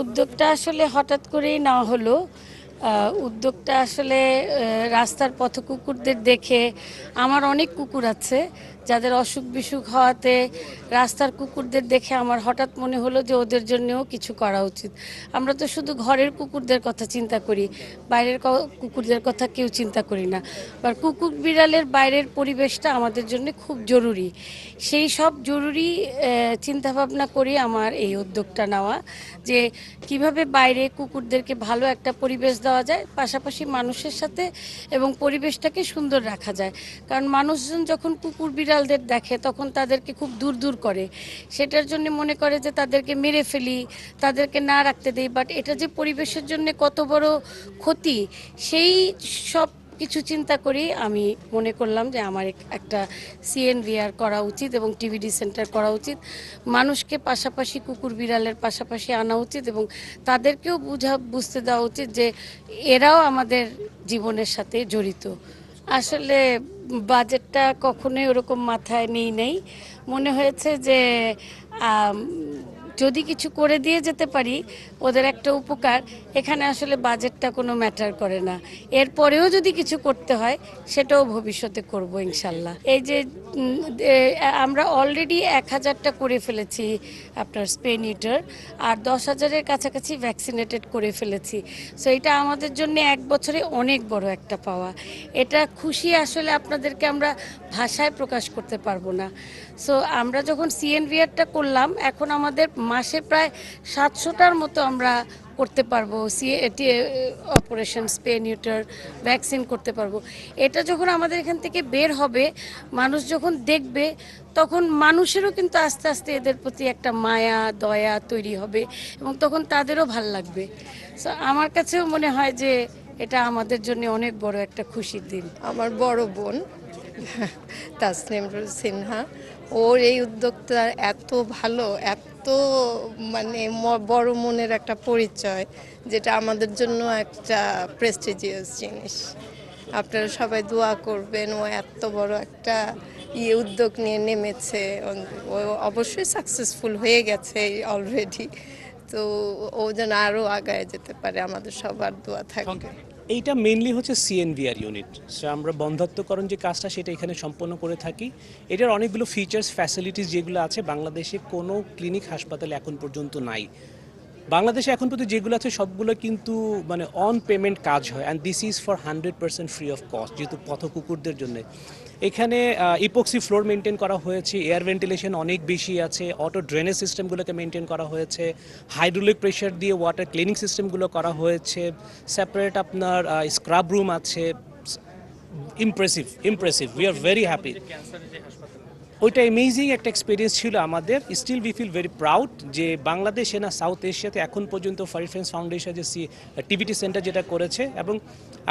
উদ্যোগটা আসলে হঠাৎ করেই নেওয়া হলো। উদ্যোগটা আসলে রাস্তার পথকুকুরদের দেখে, আমার অনেক কুকুর আছে যাদের অসুখ বিসুখ হওয়াতে রাস্তার কুকুরদের দেখে আমার হঠাৎ মনে হলো যে ওদের জন্যও কিছু করা উচিত। আমরা তো শুধু ঘরের কুকুরদের কথা চিন্তা করি, বাইরের কুকুরদের কথা কেউ চিন্তা করি না। আর কুকুর বিড়ালের বাইরের পরিবেশটা আমাদের জন্য খুব জরুরি। সেই সব জরুরি চিন্তাভাবনা করে আমার এই উদ্যোগটা নেওয়া, যে কিভাবে বাইরে কুকুরদেরকে ভালো একটা পরিবেশ দেওয়া যায়, পাশাপাশি মানুষের সাথে এবং পরিবেশটাকে সুন্দর রাখা যায়। কারণ মানুষজন যখন কুকুর বিড়ালদের দেখে তখন তাদেরকে খুব দূর দূর করে, সেটার জন্য মনে করে যে তাদেরকে মেরে ফেলি, তাদেরকে না রাখতে দেই। বাট এটা যে পরিবেশের জন্য কত বড় ক্ষতি, সেই সব কিছু চিন্তা করেই আমি মনে করলাম যে আমার একটা সিএনভিআর করা উচিত এবং টিভিডি সেন্টার করা উচিত। মানুষকে পাশাপাশি কুকুর বিড়ালের পাশাপাশি আনা উচিত এবং তাদেরকেও বুঝতে দেওয়া উচিত যে এরাও আমাদের জীবনের সাথে জড়িত। আসলে বাজেটটা কখনোই ওরকম মাথায় নেই। মনে হয়েছে যে যদি কিছু করে দিয়ে যেতে পারি ওদের একটা উপকার, এখানে আসলে বাজেটটা কোনো ম্যাটার করে না। এরপরেও যদি কিছু করতে হয় সেটাও ভবিষ্যতে করব ইনশাল্লাহ। এই যে আমরা অলরেডি 1000টা করে ফেলেছি আপনার স্পে নিউটার, আর 10,000-এর কাছাকাছি ভ্যাকসিনেটেড করে ফেলেছি। সো এটা আমাদের জন্য এক বছরে অনেক বড় একটা পাওয়া। এটা খুশি আসলে আপনাদেরকে আমরা ভাষায় প্রকাশ করতে পারবো না। সো আমরা যখন সিএনভিআরটা করলাম, এখন আমাদের মাসে প্রায় 700টার মতো আমরা করতে পারবো, অপারেশন স্পে নিউটার ভ্যাকসিন করতে পারবো। এটা যখন আমাদের এখান থেকে বের হবে, মানুষ যখন দেখবে, তখন মানুষেরও কিন্তু আস্তে আস্তে এদের প্রতি একটা মায়া দয়া তৈরি হবে এবং তখন তাদেরও ভাল লাগবে। সো আমার কাছেও মনে হয় যে এটা আমাদের জন্য অনেক বড় একটা খুশির দিন। আমার বড় বোন তাসনিম সিনহা, ওর এই উদ্যোগটা এত ভালো, এত মানে বড় মনের একটা পরিচয়, যেটা আমাদের জন্য একটা প্রেস্টিজিয়াস জিনিস। আপনারা সবাই দোয়া করবেন, ও এত বড় একটা উদ্যোগ নিয়ে নেমেছে। ও অবশ্যই সাকসেসফুল হয়ে গেছে অলরেডি, তো ও যেন আরও আগায় যেতে পারে, আমাদের সবার দোয়া থাকবে। এইটা মেইনলি হচ্ছে সিএনভিআর ইউনিট। সো আমরা বন্ধাত্মকরণ যে কাজটা সেটা এখানে সম্পন্ন করে থাকি। এটার অনেকগুলো ফিচার্স ফ্যাসিলিটিস যেগুলো আছে বাংলাদেশে কোনো ক্লিনিক হাসপাতালে এখন পর্যন্ত নাই। বাংলাদেশে এখন পর্যন্ত যেগুলো আছে সবগুলো কিন্তু মানে অন পেমেন্ট কাজ হয়, and this is for 100% free of cost, যেহেতু পথ কুকুরদের জন্য। এখানে ইপক্সি ফ্লোর মেনটেন করা হয়েছে, এয়ার ভেন্টিলেশন অনেক বেশি আছে, অটো ড্রেনেজ সিস্টেমগুলোকে মেনটেন করা হয়েছে, হাইড্রোলিক প্রেশার দিয়ে ওয়াটার ক্লিনিং সিস্টেমগুলো করা হয়েছে, সেপারেট আপনার স্ক্রাব রুম আছে। Impressive, we are very happy. ওইটা অ্যামেজিং একটা এক্সপিরিয়েন্স ছিল আমাদের। Still we feel very proud যে বাংলাদেশে না সাউথ এশিয়াতে এখন পর্যন্ত ফারি ফ্রেন্ডস ফাউন্ডেশন যে টিভিটি সেন্টার যেটা করেছে, এবং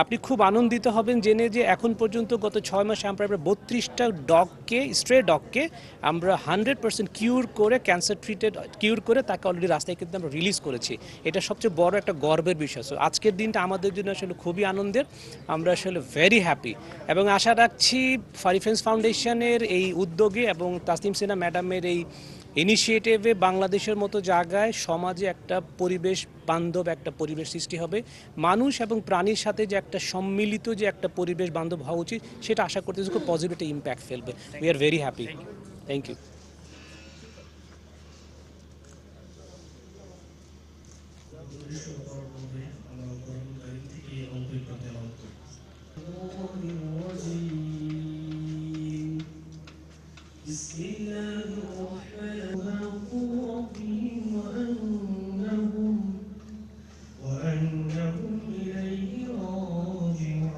আপনি খুব আনন্দিত হবেন জেনে যে এখন পর্যন্ত গত 6 মাসে আমরা প্রায় 32টা ডগকে, স্ট্রে ডগকে আমরা 100% কিউর করে, ক্যান্সার ট্রিটেড কিউর করে তাকে অলরেডি রাস্তায় কিন্তু আমরা রিলিজ করেছি। এটা সবচেয়ে বড় একটা গর্বের বিষয়। সো আজকের দিনটা আমাদের জন্য আসলে খুবই আনন্দের, আমরা আসলে ভেরি হ্যাপি, এবং আশা রাখছি ফারি ফ্রেন্ডস ফাউন্ডেশনের এই উদ্যোগে এবং তাসনিম সিনহা ম্যাডামের এই ইনিশিয়েটিভে বাংলাদেশের মতো জায়গায় সমাজে একটা পরিবেশ বান্ধব একটা পরিবেশ সৃষ্টি হবে। মানুষ এবং প্রাণীর সাথে যে একটা সম্মিলিত যে একটা পরিবেশ বান্ধব হওয়া উচিত, সেটা আশা করতেছি খুব পজিটিভ একটা ইম্প্যাক্ট ফেলবে। We are very happy. Thank you. بسم الله الرحمن الرحيم وأنهم إليه راجعون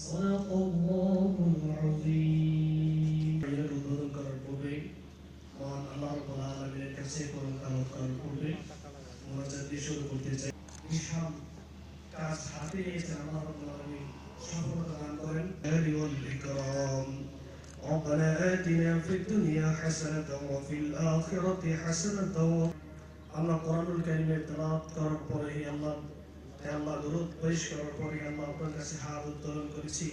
صدق الله العظيم উদ্বোধন করার পূর্বে মহান আল্লাহ রাব্বুল আলামিনের কাছে কোরআন তেলাওয়াত করার পূর্বে মোনাজাত দিয়ে শুরু করতে চাই। বিশাল কাজ হাতে নিয়েছেন আল্লাহ রাব্বুল আলামিন, সফলতা দান করেন। والإكرام ربنا آتنا في الدنيا حسنة وفي الآخرة حسنة আল্লাহ কোরআনুল কারীমের তেলাওয়াত করার পরে আল্লাহ দরুদ পেশ করার পরে আল্লাহ আপনার কাছে হাত উত্তোলন করেছি।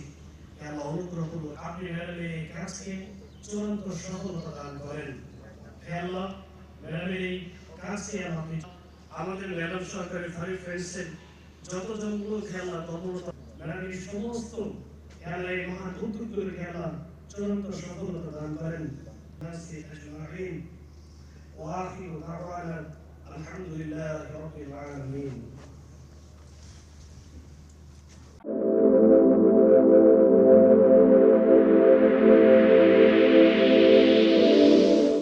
আল্লাহ অনুগ্রহ করুন, আপনি ম্যাডামের এই কাজকে চূড়ান্ত সফলতা দান করেন। হে আল্লাহ, ম্যাডামের এই কাজকে আপনি আমাদের ম্যাডাম সরকারের ফারি ফ্রেন্ডসের যত যতগুলো খেলা তৎপরতা ম্যাডামের এই সমস্ত খেলা এই মহান উদ্যোগগুলো খেলা চূড়ান্ত সফলতা দান করেন নাসি আজমাইন ওয়া আখিরু দাওয়ানা আলহামদুলিল্লাহি রাব্বিল আলামিন